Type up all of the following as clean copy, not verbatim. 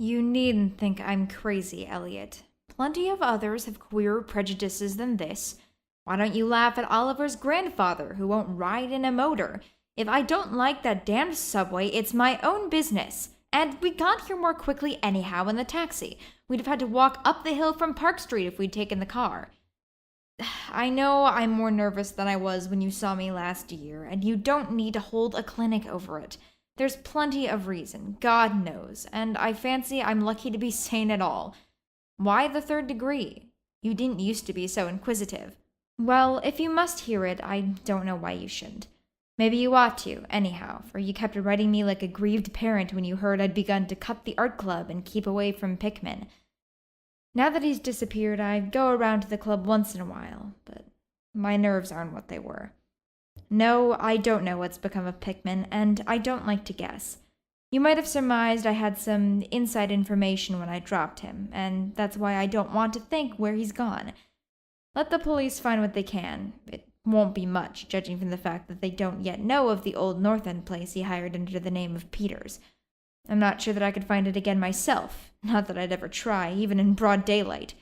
You needn't think I'm crazy, Elliot. Plenty of others have queerer prejudices than this. Why don't you laugh at Oliver's grandfather, who won't ride in a motor? If I don't like that damned subway, it's my own business. And we got here more quickly anyhow in the taxi. We'd have had to walk up the hill from Park Street if we'd taken the car. I know I'm more nervous than I was when you saw me last year, and you don't need to hold a clinic over it. There's plenty of reason, God knows, and I fancy I'm lucky to be sane at all. Why the third degree? You didn't used to be so inquisitive. Well, if you must hear it, I don't know why you shouldn't. Maybe you ought to, anyhow, for you kept writing me like a grieved parent when you heard I'd begun to cut the art club and keep away from Pickman. Now that he's disappeared, I go around to the club once in a while, but my nerves aren't what they were. No, I don't know what's become of Pickman, and I don't like to guess. You might have surmised I had some inside information when I dropped him, and that's why I don't want to think where he's gone. Let the police find what they can. It won't be much, judging from the fact that they don't yet know of the old North End place he hired under the name of Peters. I'm not sure that I could find it again myself, not that I'd ever try, even in broad daylight.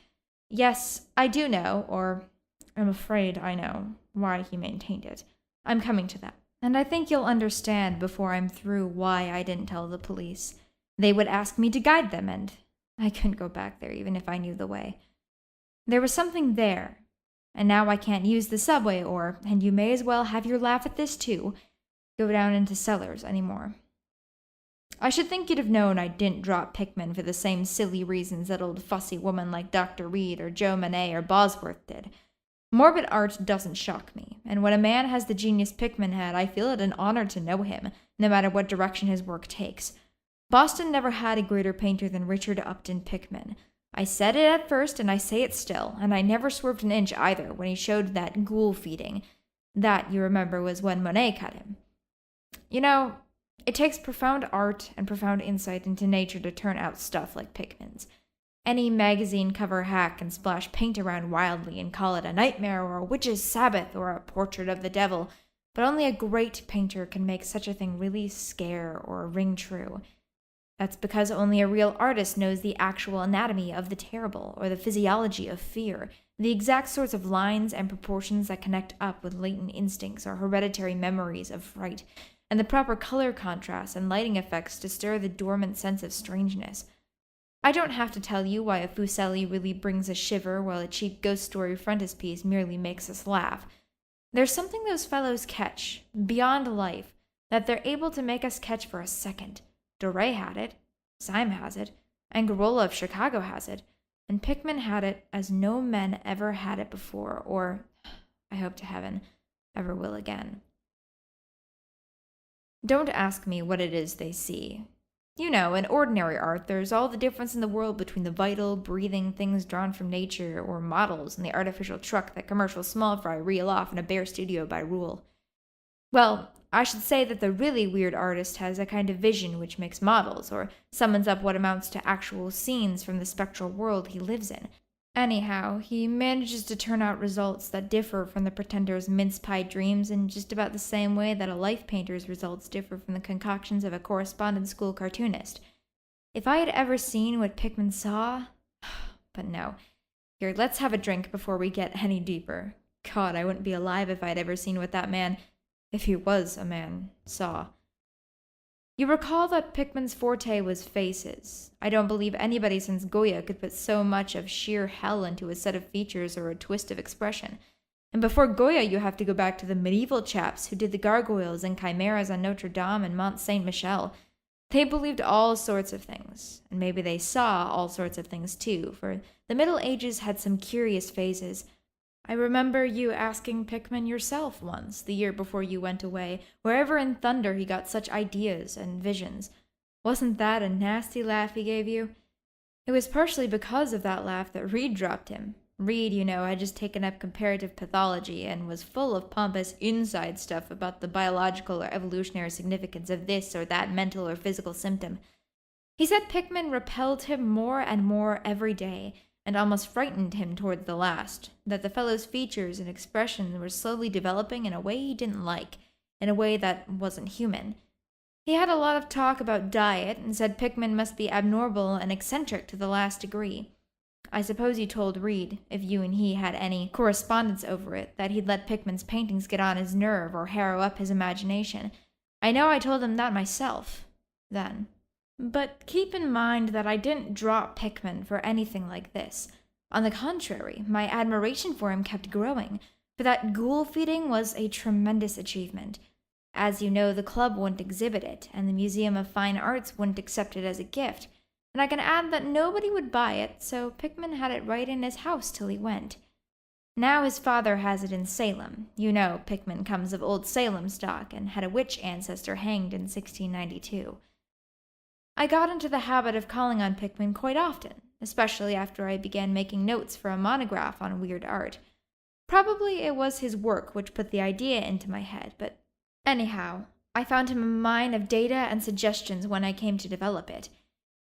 Yes, I do know, or I'm afraid I know, why he maintained it. I'm coming to that. And I think you'll understand before I'm through why I didn't tell the police. They would ask me to guide them, and I couldn't go back there even if I knew the way. There was something there, and now I can't use the subway and you may as well have your laugh at this too, go down into cellars anymore. I should think you'd have known I didn't drop Pickman for the same silly reasons that old fussy woman like Dr. Reed or Joe Manet or Bosworth did. Morbid art doesn't shock me, and when a man has the genius Pickman had, I feel it an honor to know him, no matter what direction his work takes. Boston never had a greater painter than Richard Upton Pickman. I said it at first, and I say it still, and I never swerved an inch either when he showed that ghoul feeding. That, you remember, was when Monet cut him. You know, it takes profound art and profound insight into nature to turn out stuff like Pickman's. Any magazine cover hack can splash paint around wildly and call it a nightmare or a witch's sabbath or a portrait of the devil, but only a great painter can make such a thing really scare or ring true. That's because only a real artist knows the actual anatomy of the terrible or the physiology of fear, the exact sorts of lines and proportions that connect up with latent instincts or hereditary memories of fright, and the proper color contrasts and lighting effects to stir the dormant sense of strangeness. I don't have to tell you why a Fuseli really brings a shiver while a cheap ghost story frontispiece merely makes us laugh. There's something those fellows catch, beyond life, that they're able to make us catch for a second. Doré had it, Syme has it, and Garola of Chicago has it, and Pickman had it as no men ever had it before, or, I hope to heaven, ever will again. Don't ask me what it is they see. You know, in ordinary art, there's all the difference in the world between the vital, breathing things drawn from nature or models and the artificial truck that commercial small fry reel off in a bare studio by rule. Well, I should say that the really weird artist has a kind of vision which makes models, or summons up what amounts to actual scenes from the spectral world he lives in. Anyhow, he manages to turn out results that differ from the pretender's mince-pie dreams in just about the same way that a life painter's results differ from the concoctions of a correspondence school cartoonist. If I had ever seen what Pickman saw... But no. Here, let's have a drink before we get any deeper. God, I wouldn't be alive if I'd ever seen what that man, if he was a man, saw. You recall that Pickman's forte was faces. I don't believe anybody since Goya could put so much of sheer hell into a set of features or a twist of expression. And before Goya, you have to go back to the medieval chaps who did the gargoyles and chimeras on Notre Dame and Mont Saint-Michel. They believed all sorts of things, and maybe they saw all sorts of things too, for the Middle Ages had some curious phases. I remember you asking Pickman yourself once, the year before you went away, wherever in thunder he got such ideas and visions. Wasn't that a nasty laugh he gave you? It was partially because of that laugh that Reed dropped him. Reed, you know, had just taken up comparative pathology and was full of pompous inside stuff about the biological or evolutionary significance of this or that mental or physical symptom. He said Pickman repelled him more and more every day, and almost frightened him toward the last, that the fellow's features and expression were slowly developing in a way he didn't like, in a way that wasn't human. He had a lot of talk about diet and said Pickman must be abnormal and eccentric to the last degree. I suppose you told Reed, if you and he had any correspondence over it, that he'd let Pickman's paintings get on his nerve or harrow up his imagination. I know I told him that myself, then. But keep in mind that I didn't drop Pickman for anything like this. On the contrary, my admiration for him kept growing, for that ghoul feeding was a tremendous achievement. As you know, the club wouldn't exhibit it, and the Museum of Fine Arts wouldn't accept it as a gift. And I can add that nobody would buy it, so Pickman had it right in his house till he went. Now his father has it in Salem. You know, Pickman comes of old Salem stock and had a witch ancestor hanged in 1692. I got into the habit of calling on Pickman quite often, especially after I began making notes for a monograph on weird art. Probably it was his work which put the idea into my head, but anyhow, I found him a mine of data and suggestions when I came to develop it.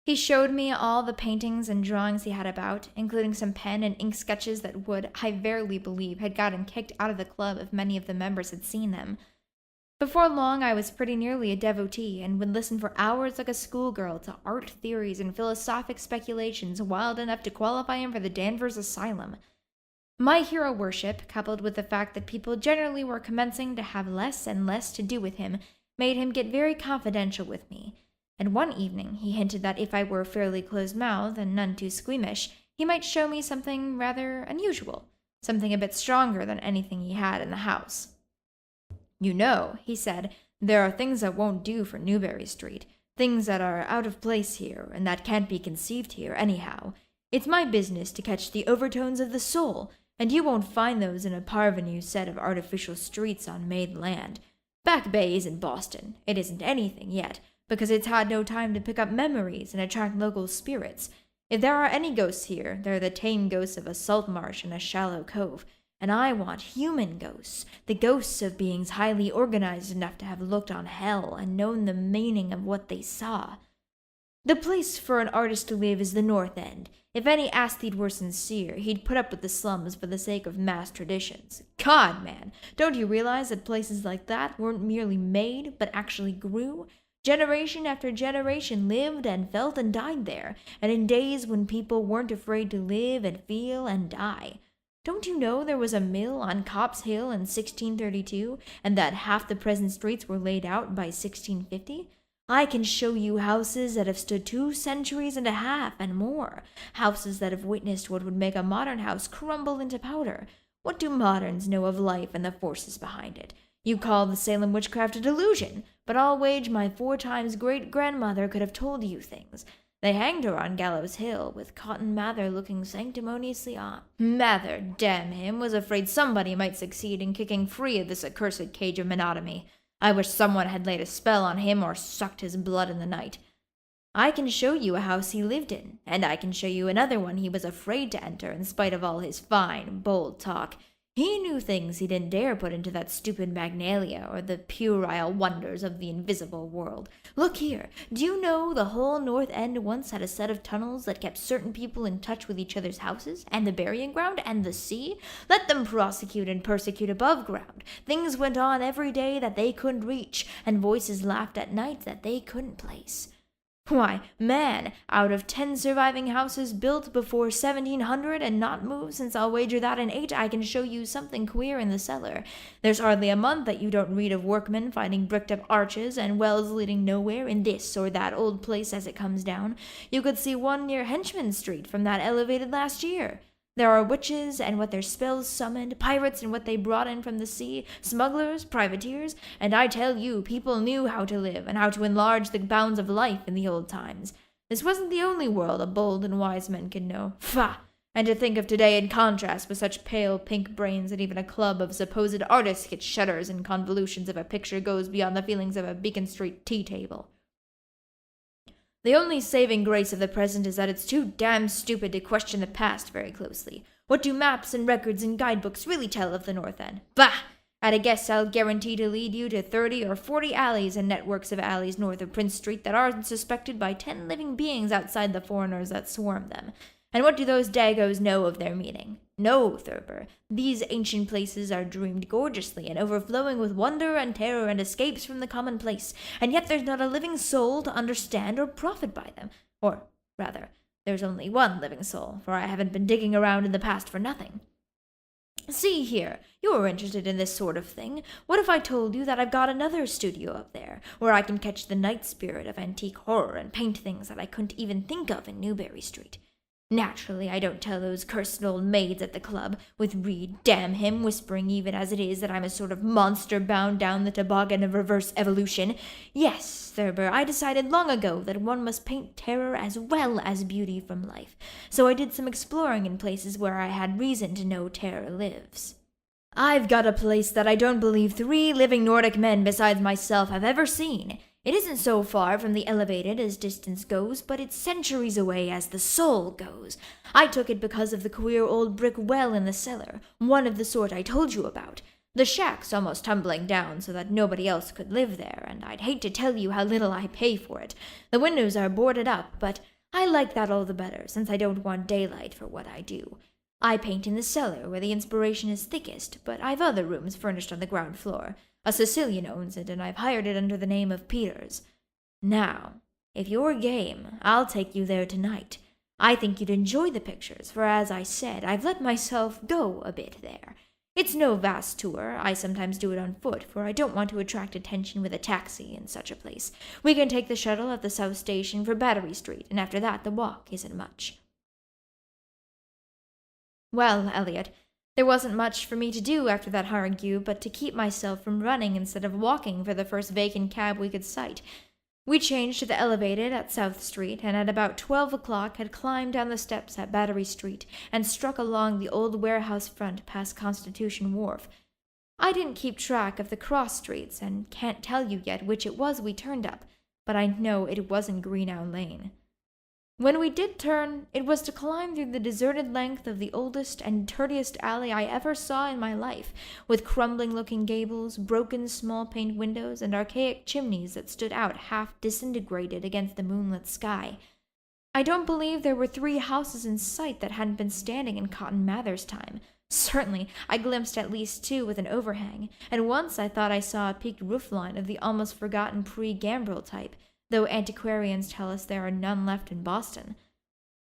He showed me all the paintings and drawings he had about, including some pen and ink sketches that would, I verily believe, had got him kicked out of the club if many of the members had seen them. Before long, I was pretty nearly a devotee, and would listen for hours like a schoolgirl to art theories and philosophic speculations wild enough to qualify him for the Danvers Asylum. My hero worship, coupled with the fact that people generally were commencing to have less and less to do with him, made him get very confidential with me. And one evening he hinted that if I were fairly closed-mouthed and none too squeamish, he might show me something rather unusual, something a bit stronger than anything he had in the house. "You know," he said, "there are things that won't do for Newbury Street, things that are out of place here, and that can't be conceived here anyhow. It's my business to catch the overtones of the soul, and you won't find those in a parvenu set of artificial streets on made land. Back Bay isn't Boston. It isn't anything yet, because it's had no time to pick up memories and attract local spirits. If there are any ghosts here, they're the tame ghosts of a salt marsh and a shallow cove, and I want human ghosts, the ghosts of beings highly organized enough to have looked on hell and known the meaning of what they saw. The place for an artist to live is the North End. If any aesthete were sincere, he'd put up with the slums for the sake of mass traditions. God, man, don't you realize that places like that weren't merely made, but actually grew? Generation after generation lived and felt and died there, and in days when people weren't afraid to live and feel and die. Don't you know there was a mill on Copp's Hill in 1632, and that half the present streets were laid out by 1650? I can show you houses that have stood 2 centuries and a half and more, houses that have witnessed what would make a modern house crumble into powder. What do moderns know of life and the forces behind it? You call the Salem witchcraft a delusion, but I'll wage my 4 times great-grandmother could have told you things. They hanged her on Gallows Hill, with Cotton Mather looking sanctimoniously on. Mather, damn him, was afraid somebody might succeed in kicking free of this accursed cage of monotony. I wish someone had laid a spell on him or sucked his blood in the night. I can show you a house he lived in, and I can show you another one he was afraid to enter in spite of all his fine, bold talk. He knew things he didn't dare put into that stupid Magnalia or the puerile wonders of the invisible world. Look here, do you know the whole North End once had a set of tunnels that kept certain people in touch with each other's houses, and the burying ground, and the sea? Let them prosecute and persecute above ground. Things went on every day that they couldn't reach, and voices laughed at night that they couldn't place. Why, man, out of 10 surviving houses built before 1700 and not moved since I'll wager that in 8, I can show you something queer in the cellar. There's hardly a month that you don't read of workmen finding bricked-up arches and wells leading nowhere in this or that old place as it comes down. You could see one near Henchman Street from that elevated last year. There are witches and what their spells summoned, pirates and what they brought in from the sea, smugglers, privateers, and I tell you, people knew how to live and how to enlarge the bounds of life in the old times. This wasn't the only world a bold and wise men could know. Faugh! And to think of today in contrast with such pale pink brains that even a club of supposed artists gets shudders and convolutions if a picture goes beyond the feelings of a Beacon Street tea table. The only saving grace of the present is that it's too damn stupid to question the past very closely. What do maps and records and guidebooks really tell of the North End? Bah! At a guess, I'll guarantee to lead you to 30 or 40 alleys and networks of alleys north of Prince Street that aren't suspected by 10 living beings outside the foreigners that swarm them. And what do those dagos know of their meaning? No, Thurber, these ancient places are dreamed gorgeously and overflowing with wonder and terror and escapes from the commonplace, and yet there's not a living soul to understand or profit by them. Or, rather, there's only one living soul, for I haven't been digging around in the past for nothing. See here, you're interested in this sort of thing. What if I told you that I've got another studio up there, where I can catch the night spirit of antique horror and paint things that I couldn't even think of in Newbury Street? Naturally, I don't tell those cursed old maids at the club, with Reed, damn him, whispering even as it is that I'm a sort of monster bound down the toboggan of reverse evolution. Yes, Thurber, I decided long ago that one must paint terror as well as beauty from life, so I did some exploring in places where I had reason to know terror lives. I've got a place that I don't believe 3 living Nordic men besides myself have ever seen. It isn't so far from the elevated as distance goes, but it's centuries away as the soul goes. I took it because of the queer old brick well in the cellar, one of the sort I told you about. The shack's almost tumbling down so that nobody else could live there, and I'd hate to tell you how little I pay for it. The windows are boarded up, but I like that all the better, since I don't want daylight for what I do. I paint in the cellar, where the inspiration is thickest, but I've other rooms furnished on the ground floor. A Sicilian owns it, and I've hired it under the name of Peters. Now, if you're game, I'll take you there tonight. I think you'd enjoy the pictures, for as I said, I've let myself go a bit there. It's no vast tour. I sometimes do it on foot, for I don't want to attract attention with a taxi in such a place. We can take the shuttle at the South Station for Battery Street, and after that the walk isn't much. Well, Elliot, there wasn't much for me to do after that harangue but to keep myself from running instead of walking for the first vacant cab we could sight. We changed to the elevated at South Street, and at about 12 o'clock had climbed down the steps at Battery Street and struck along the old warehouse front past Constitution Wharf. I didn't keep track of the cross streets and can't tell you yet which it was we turned up, but I know it wasn't Greenough Lane. When we did turn, it was to climb through the deserted length of the oldest and dirtiest alley I ever saw in my life, with crumbling-looking gables, broken small-paned windows, and archaic chimneys that stood out half disintegrated against the moonlit sky. I don't believe there were 3 houses in sight that hadn't been standing in Cotton Mather's time. Certainly, I glimpsed at least 2 with an overhang, and once I thought I saw a peaked roofline of the almost forgotten pre-gambrel type, though antiquarians tell us there are none left in Boston.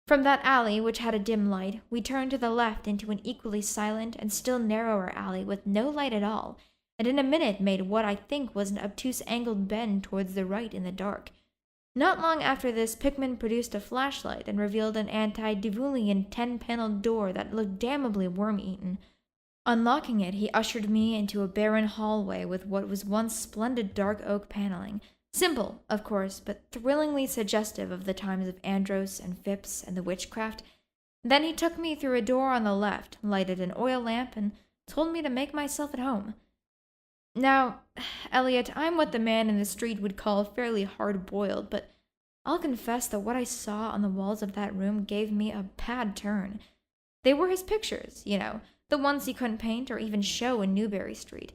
From that alley, which had a dim light, we turned to the left into an equally silent and still narrower alley with no light at all, and in a minute made what I think was an obtuse angled bend towards the right in the dark. Not long after this, Pickman produced a flashlight and revealed an antediluvian 10-paneled door that looked damnably worm-eaten. Unlocking it, he ushered me into a barren hallway with what was once splendid dark oak paneling. Simple, of course, but thrillingly suggestive of the times of Andros and Phipps and the witchcraft. Then he took me through a door on the left, lighted an oil lamp, and told me to make myself at home. Now, Elliot, I'm what the man in the street would call fairly hard-boiled, but I'll confess that what I saw on the walls of that room gave me a bad turn. They were his pictures, the ones he couldn't paint or even show in Newbury Street.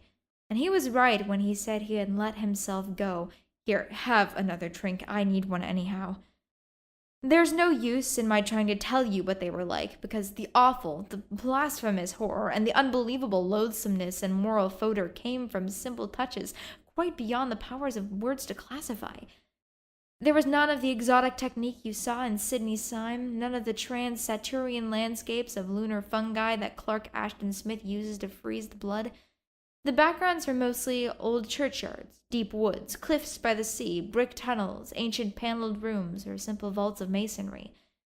And he was right when he said he had let himself go. Here, have another drink. I need one anyhow. There's no use in my trying to tell you what they were like, because the awful, the blasphemous horror, and the unbelievable loathsomeness and moral fodor came from simple touches quite beyond the powers of words to classify. There was none of the exotic technique you saw in Sidney Syme, none of the trans-Saturnian landscapes of lunar fungi that Clark Ashton Smith uses to freeze the blood. The backgrounds are mostly old churchyards, deep woods, cliffs by the sea, brick tunnels, ancient paneled rooms, or simple vaults of masonry.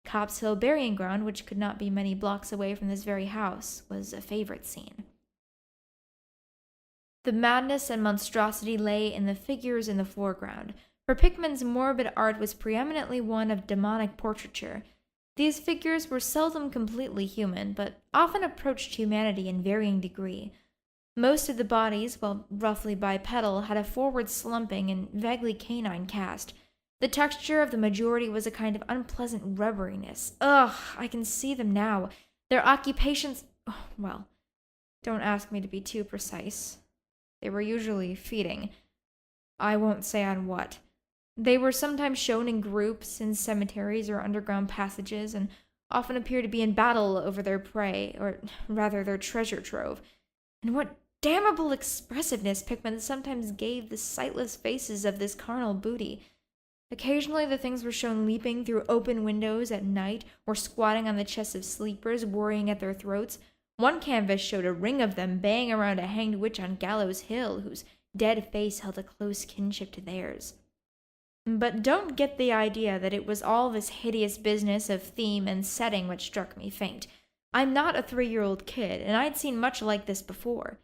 Copp's Hill burying ground, which could not be many blocks away from this very house, was a favorite scene. The madness and monstrosity lay in the figures in the foreground, for Pickman's morbid art was preeminently one of demonic portraiture. These figures were seldom completely human, but often approached humanity in varying degree. Most of the bodies, while roughly bipedal, had a forward slumping and vaguely canine cast. The texture of the majority was a kind of unpleasant rubberiness. Ugh, I can see them now. Their occupations... well, don't ask me to be too precise. They were usually feeding. I won't say on what. They were sometimes shown in groups in cemeteries or underground passages, and often appear to be in battle over their prey, or rather their treasure trove. And what damnable expressiveness Pickman sometimes gave the sightless faces of this carnal booty. Occasionally the things were shown leaping through open windows at night, or squatting on the chests of sleepers, worrying at their throats. One canvas showed a ring of them baying around a hanged witch on Gallows Hill, whose dead face held a close kinship to theirs. But don't get the idea that it was all this hideous business of theme and setting which struck me faint. I'm not a 3-year-old kid, and I'd seen much like this before.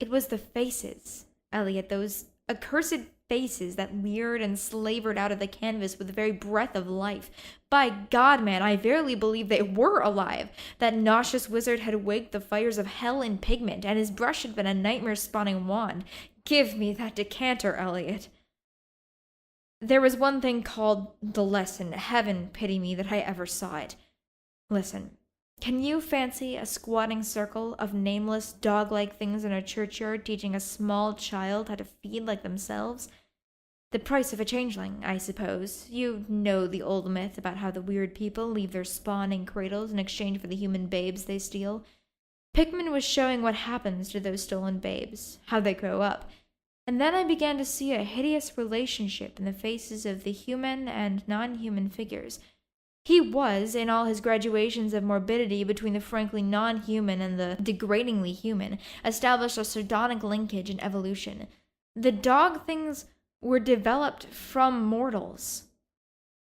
It was the faces, Elliot, those accursed faces that leered and slavered out of the canvas with the very breath of life. By God, man, I verily believe they were alive. That nauseous wizard had waked the fires of hell in pigment, and his brush had been a nightmare-spawning wand. Give me that decanter, Elliot. There was one thing called the lesson, heaven pity me that I ever saw it. Listen, can you fancy a squatting circle of nameless, dog-like things in a churchyard teaching a small child how to feed like themselves? The price of a changeling, I suppose. You know the old myth about how the weird people leave their spawn in cradles in exchange for the human babes they steal. Pickman was showing what happens to those stolen babes, how they grow up. And then I began to see a hideous relationship in the faces of the human and non-human figures. He was, in all his graduations of morbidity between the frankly non-human and the degradingly human, established a sardonic linkage in evolution. The dog things were developed from mortals.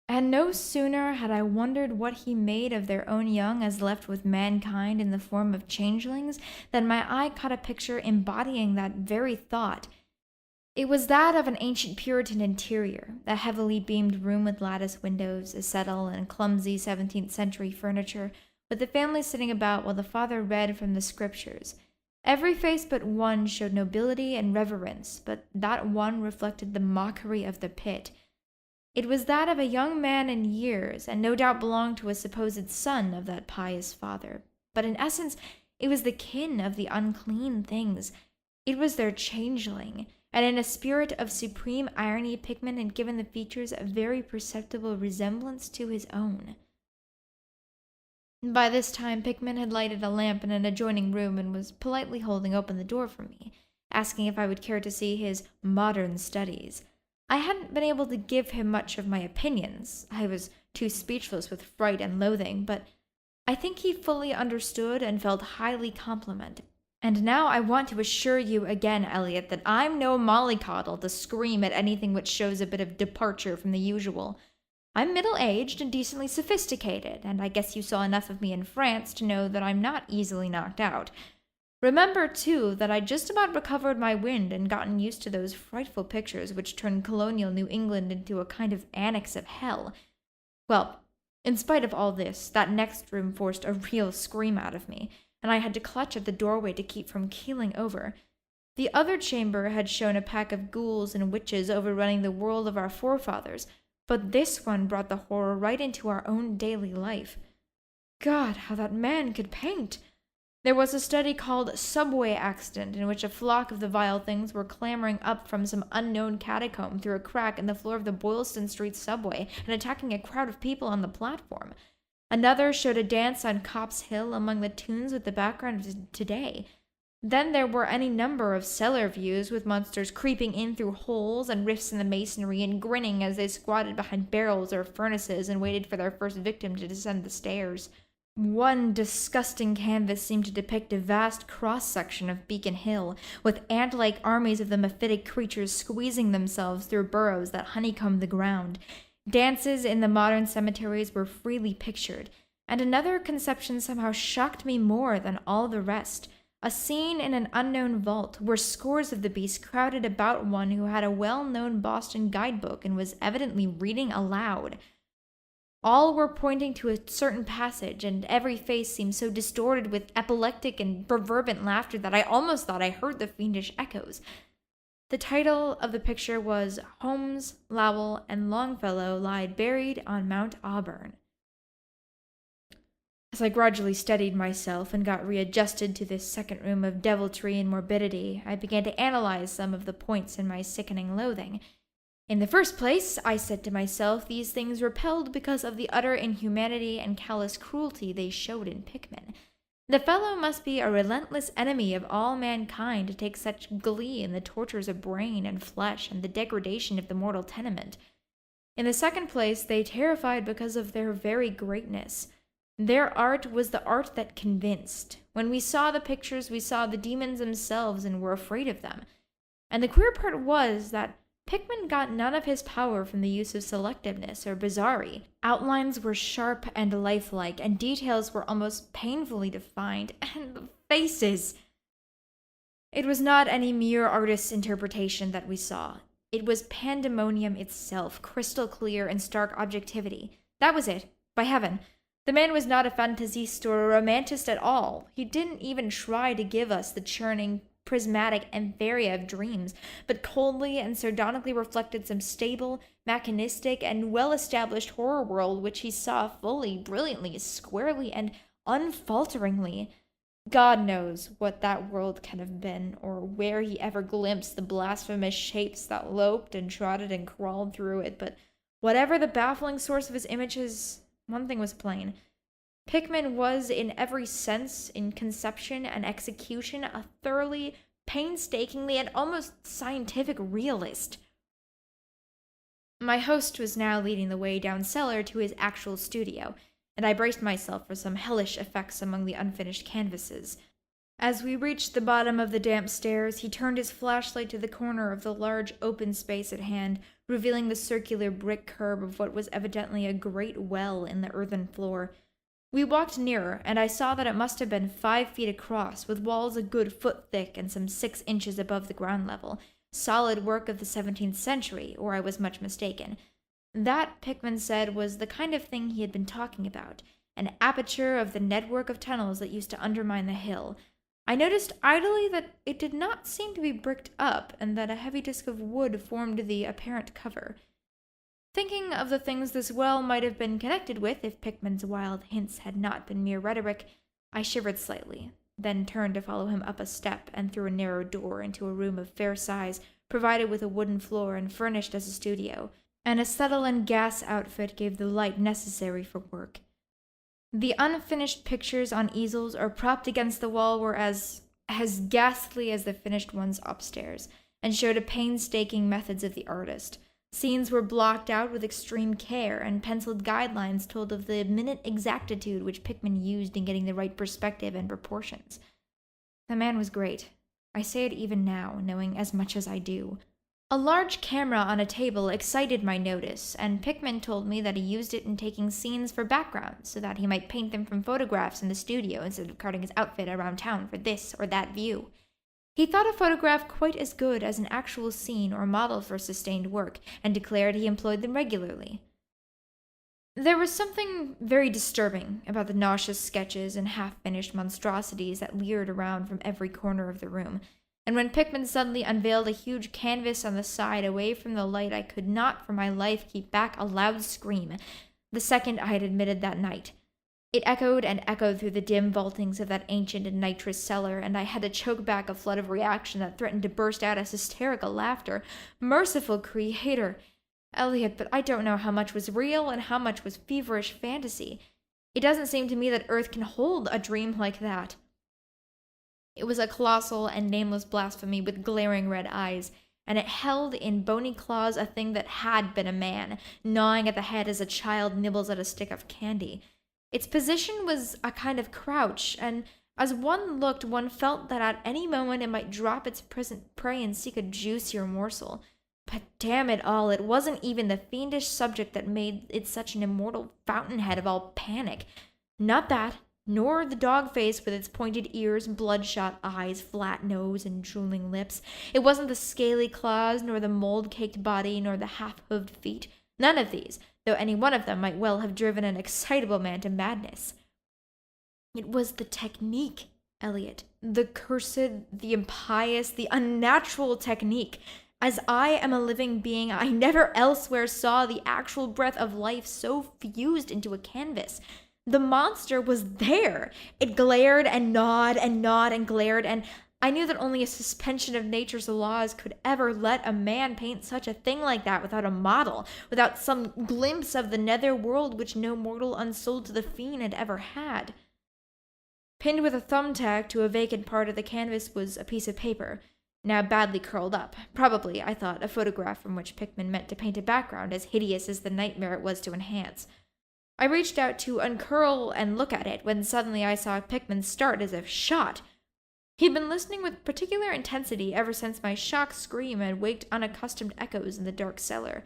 And no sooner had I wondered what he made of their own young as left with mankind in the form of changelings than my eye caught a picture embodying that very thought. It was that of an ancient Puritan interior, a heavily beamed room with lattice windows, a settle, and clumsy 17th century furniture, with the family sitting about while the father read from the scriptures. Every face but one showed nobility and reverence, but that one reflected the mockery of the pit. It was that of a young man in years, and no doubt belonged to a supposed son of that pious father. But in essence, it was the kin of the unclean things. It was their changeling. And in a spirit of supreme irony, Pickman had given the features a very perceptible resemblance to his own. By this time, Pickman had lighted a lamp in an adjoining room and was politely holding open the door for me, asking if I would care to see his modern studies. I hadn't been able to give him much of my opinions. I was too speechless with fright and loathing, but I think he fully understood and felt highly complimented. And now I want to assure you again, Elliot, that I'm no mollycoddle to scream at anything which shows a bit of departure from the usual. I'm middle-aged and decently sophisticated, and I guess you saw enough of me in France to know that I'm not easily knocked out. Remember, too, that I'd just about recovered my wind and gotten used to those frightful pictures which turned colonial New England into a kind of annex of hell. Well, in spite of all this, that next room forced a real scream out of me, and I had to clutch at the doorway to keep from keeling over. The other chamber had shown a pack of ghouls and witches overrunning the world of our forefathers, but this one brought the horror right into our own daily life. God, how that man could paint! There was a study called Subway Accident, in which a flock of the vile things were clambering up from some unknown catacomb through a crack in the floor of the Boylston Street subway and attacking a crowd of people on the platform. Another showed a dance on Copp's Hill among the tunes with the background of today. Then there were any number of cellar views with monsters creeping in through holes and rifts in the masonry and grinning as they squatted behind barrels or furnaces and waited for their first victim to descend the stairs. One disgusting canvas seemed to depict a vast cross-section of Beacon Hill, with ant-like armies of the mephitic creatures squeezing themselves through burrows that honeycombed the ground. Dances in the modern cemeteries were freely pictured, and another conception somehow shocked me more than all the rest. A scene in an unknown vault, where scores of the beasts crowded about one who had a well-known Boston guidebook and was evidently reading aloud. All were pointing to a certain passage, and every face seemed so distorted with epileptic and fervent laughter that I almost thought I heard the fiendish echoes. The title of the picture was Holmes, Lowell, and Longfellow Lie Buried on Mount Auburn. As I gradually steadied myself and got readjusted to this second room of deviltry and morbidity, I began to analyze some of the points in my sickening loathing. In the first place, I said to myself, these things repelled because of the utter inhumanity and callous cruelty they showed in Pickman. The fellow must be a relentless enemy of all mankind to take such glee in the tortures of brain and flesh and the degradation of the mortal tenement. In the second place, they terrified because of their very greatness. Their art was the art that convinced. When we saw the pictures, we saw the demons themselves and were afraid of them. And the queer part was that Pickman got none of his power from the use of selectiveness or bizarrerie. Outlines were sharp and lifelike, and details were almost painfully defined. And the faces! It was not any mere artist's interpretation that we saw. It was pandemonium itself, crystal clear in stark objectivity. That was it. By heaven. The man was not a fantasiste or a romantist at all. He didn't even try to give us the churning, prismatic ampheria of dreams, but coldly and sardonically reflected some stable, mechanistic, and well-established horror world which he saw fully, brilliantly, squarely, and unfalteringly. God knows what that world can have been, or where he ever glimpsed the blasphemous shapes that loped and trotted and crawled through it, but whatever the baffling source of his images, one thing was plain. Pickman was, in every sense, in conception and execution, a thoroughly, painstakingly, and almost scientific realist. My host was now leading the way down cellar to his actual studio, and I braced myself for some hellish effects among the unfinished canvases. As we reached the bottom of the damp stairs, he turned his flashlight to the corner of the large open space at hand, revealing the circular brick curb of what was evidently a great well in the earthen floor. We walked nearer, and I saw that it must have been 5 feet across, with walls a good foot thick and some 6 inches above the ground level. Solid work of the 17th century, or I was much mistaken. That, Pickman said, was the kind of thing he had been talking about, an aperture of the network of tunnels that used to undermine the hill. I noticed idly that it did not seem to be bricked up, and that a heavy disk of wood formed the apparent cover. Thinking of the things this well might have been connected with if Pickman's wild hints had not been mere rhetoric, I shivered slightly, then turned to follow him up a step and through a narrow door into a room of fair size, provided with a wooden floor and furnished as a studio. An acetylene gas outfit gave the light necessary for work. The unfinished pictures on easels or propped against the wall were as ghastly as the finished ones upstairs, and showed a painstaking methods of the artist. Scenes were blocked out with extreme care, and penciled guidelines told of the minute exactitude which Pickman used in getting the right perspective and proportions. The man was great. I say it even now, knowing as much as I do. A large camera on a table excited my notice, and Pickman told me that he used it in taking scenes for backgrounds, so that he might paint them from photographs in the studio instead of carting his outfit around town for this or that view. He thought a photograph quite as good as an actual scene or model for sustained work, and declared he employed them regularly. There was something very disturbing about the nauseous sketches and half-finished monstrosities that leered around from every corner of the room, and when Pickman suddenly unveiled a huge canvas on the side away from the light, I could not for my life keep back a loud scream, the second I had admitted that night. It echoed and echoed through the dim vaultings of that ancient and nitrous cellar, and I had to choke back a flood of reaction that threatened to burst out as hysterical laughter. Merciful Creator! Elliot, but I don't know how much was real and how much was feverish fantasy. It doesn't seem to me that Earth can hold a dream like that. It was a colossal and nameless blasphemy with glaring red eyes, and it held in bony claws a thing that had been a man, gnawing at the head as a child nibbles at a stick of candy. Its position was a kind of crouch, and as one looked, one felt that at any moment it might drop its present prey and seek a juicier morsel. But damn it all, it wasn't even the fiendish subject that made it such an immortal fountainhead of all panic. Not that, nor the dog face with its pointed ears, bloodshot eyes, flat nose, and drooling lips. It wasn't the scaly claws, nor the mold-caked body, nor the half-hooved feet. None of these, though any one of them might well have driven an excitable man to madness. It was the technique, Elliot. The cursed, the impious, the unnatural technique. As I am a living being, I never elsewhere saw the actual breath of life so fused into a canvas. The monster was there. It glared and gnawed and gnawed and glared, and I knew that only a suspension of nature's laws could ever let a man paint such a thing like that without a model, without some glimpse of the nether world which no mortal unsold to the fiend had ever had. Pinned with a thumbtack to a vacant part of the canvas was a piece of paper, now badly curled up. Probably, I thought, a photograph from which Pickman meant to paint a background as hideous as the nightmare it was to enhance. I reached out to uncurl and look at it, when suddenly I saw Pickman start as if shot. He'd been listening with particular intensity ever since my shocked scream had waked unaccustomed echoes in the dark cellar,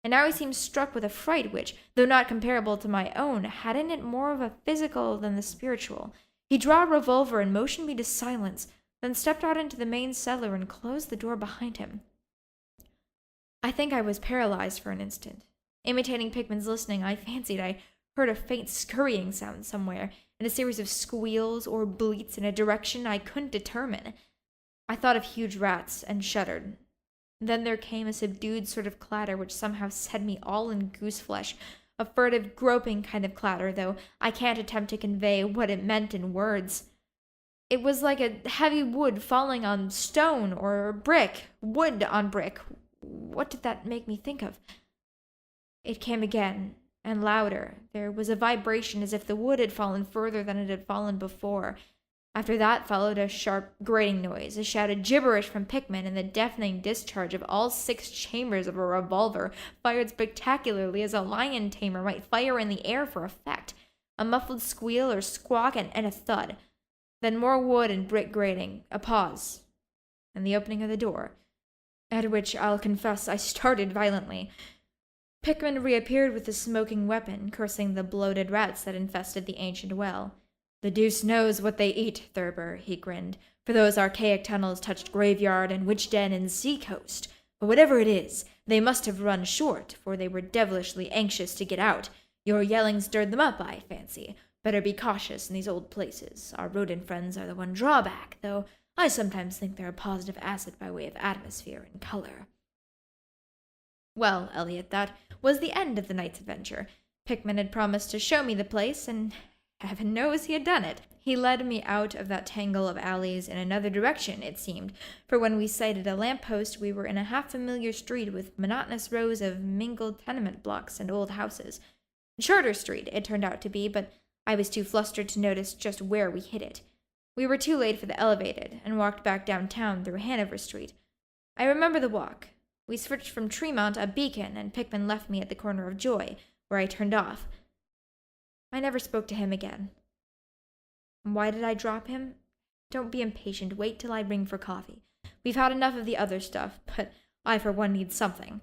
and now he seemed struck with a fright which, though not comparable to my own, had in it more of a physical than the spiritual. He drew a revolver and motioned me to silence, then stepped out into the main cellar and closed the door behind him. I think I was paralyzed for an instant. Imitating Pickman's listening, I fancied I heard a faint scurrying sound somewhere, and a series of squeals or bleats in a direction I couldn't determine. I thought of huge rats and shuddered. Then there came a subdued sort of clatter which somehow set me all in goose-flesh, a furtive, groping kind of clatter, though I can't attempt to convey what it meant in words. It was like a heavy wood falling on stone or brick, wood on brick. What did that make me think of? It came again, and louder. There was a vibration as if the wood had fallen further than it had fallen before. After that followed a sharp grating noise, a shouted gibberish from Pickman, and the deafening discharge of all 6 chambers of a revolver, fired spectacularly as a lion tamer might fire in the air for effect. A muffled squeal or squawk and a thud. Then more wood and brick grating, a pause, and the opening of the door, at which I'll confess I started violently. Pickman reappeared with the smoking weapon, cursing the bloated rats that infested the ancient well. "The deuce knows what they eat, Thurber," he grinned, "for those archaic tunnels touched graveyard and witch den and sea-coast. But whatever it is, they must have run short, for they were devilishly anxious to get out. Your yelling stirred them up, I fancy. Better be cautious in these old places. Our rodent friends are the one drawback, though I sometimes think they're a positive asset by way of atmosphere and color." Well, Elliot, that was the end of the night's adventure. Pickman had promised to show me the place, and heaven knows he had done it. He led me out of that tangle of alleys in another direction, it seemed, for when we sighted a lamp-post we were in a half-familiar street with monotonous rows of mingled tenement blocks and old houses. Charter Street, it turned out to be, but I was too flustered to notice just where we hit it. We were too late for the elevated, and walked back downtown through Hanover Street. I remember the walk. We switched from Tremont up Beacon, and Pickman left me at the corner of Joy, where I turned off. I never spoke to him again. Why did I drop him? Don't be impatient. Wait till I ring for coffee. We've had enough of the other stuff, but I for one need something.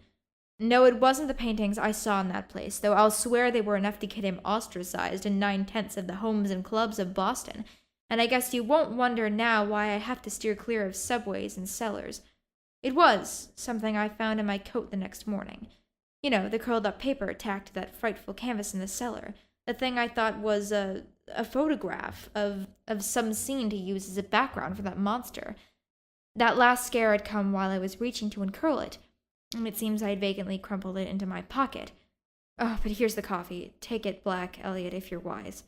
No, it wasn't the paintings I saw in that place, though I'll swear they were enough to get him ostracized in 9/10 of the homes and clubs of Boston, and I guess you won't wonder now why I have to steer clear of subways and cellars. It was something I found in my coat the next morning. You know, the curled-up paper tacked to that frightful canvas in the cellar. The thing I thought was a photograph of some scene to use as a background for that monster. That last scare had come while I was reaching to uncurl it, and it seems I had vacantly crumpled it into my pocket. Oh, but here's the coffee. Take it black, Elliot, if you're wise.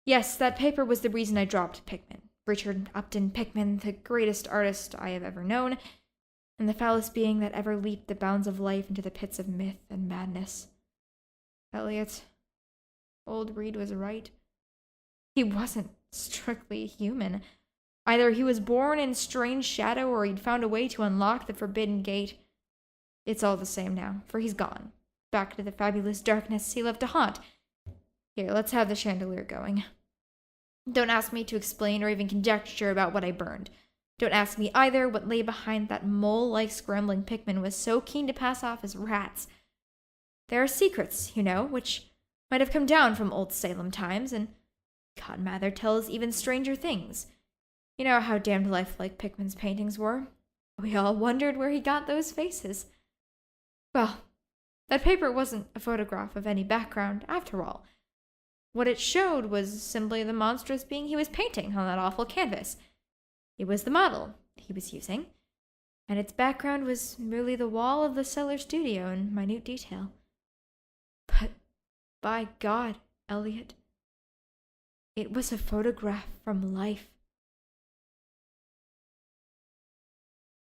Yes, that paper was the reason I dropped Pickman. Richard Upton Pickman, the greatest artist I have ever known, and the foulest being that ever leaped the bounds of life into the pits of myth and madness. Elliot, old Reed was right. He wasn't strictly human. Either he was born in strange shadow, or he'd found a way to unlock the forbidden gate. It's all the same now, for he's gone. Back to the fabulous darkness he loved to haunt. Here, let's have the chandelier going. Don't ask me to explain or even conjecture about what I burned. Don't ask me either what lay behind that mole-like scrambling Pickman was so keen to pass off as rats. There are secrets, you know, which might have come down from old Salem times, and God Mather tells even stranger things. You know how damned lifelike Pickman's paintings were. We all wondered where he got those faces. Well, that paper wasn't a photograph of any background, after all. What it showed was simply the monstrous being he was painting on that awful canvas. It was the model he was using, and its background was merely the wall of the cellar studio in minute detail. But, by God, Elliot, it was a photograph from life.